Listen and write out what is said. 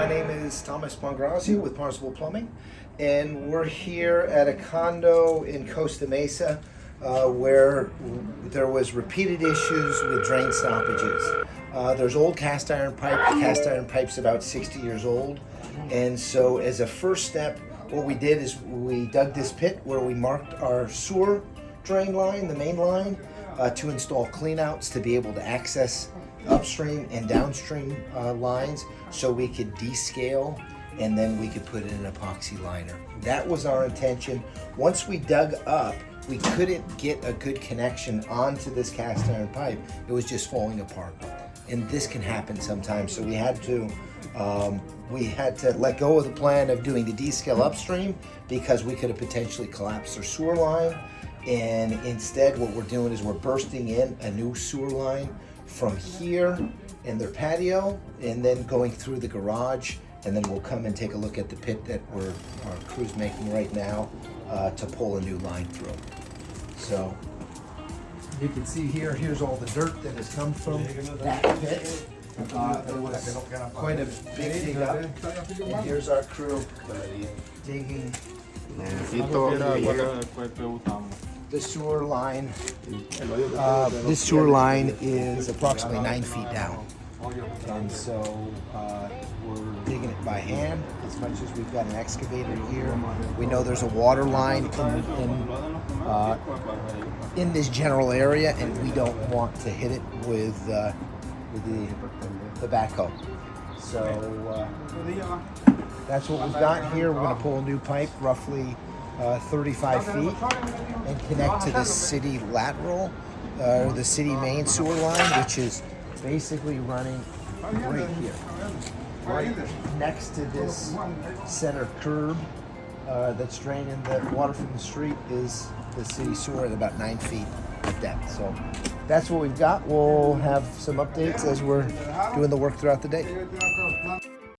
My name is Thomas Mongrazio with Parzival Plumbing, and we're here at a condo in Costa Mesa where there was repeated issues with drain stoppages. There's old cast iron pipe. The cast iron pipe's about 60 years old, and so as a first step, what we did is we dug this pit where we marked our sewer drain line, the main line, to install cleanouts to be able to access upstream and downstream lines, so we could descale and then we could put in an epoxy liner. That was our intention. Once we dug up, we couldn't get a good connection onto this cast iron pipe. It was just falling apart, and this can happen sometimes. So we had to let go of the plan of doing the descale upstream because we could have potentially collapsed our sewer line. And instead, what we're doing is we're bursting in a new sewer line from here in their patio, and then going through the garage, and then we'll come and take a look at the pit that our crew's making right now to pull a new line through. So you can see here's all the dirt that has come from that pit. It was quite a big dig up, and here's our crew digging the sewer line. This sewer line is approximately 9 feet down, and so we're digging it by hand as much as we've got an excavator here. We know there's a water line in this general area, and we don't want to hit it with the backhoe. So that's what we've got here. We're going to pull a new pipe, roughly 35 feet, and connect to the city lateral, the city main sewer line, which is basically running right here, right next to this center curb that's draining the water from the street. Is the city sewer at about 9 feet of depth. So that's what we've got. We'll have some updates as we're doing the work throughout the day.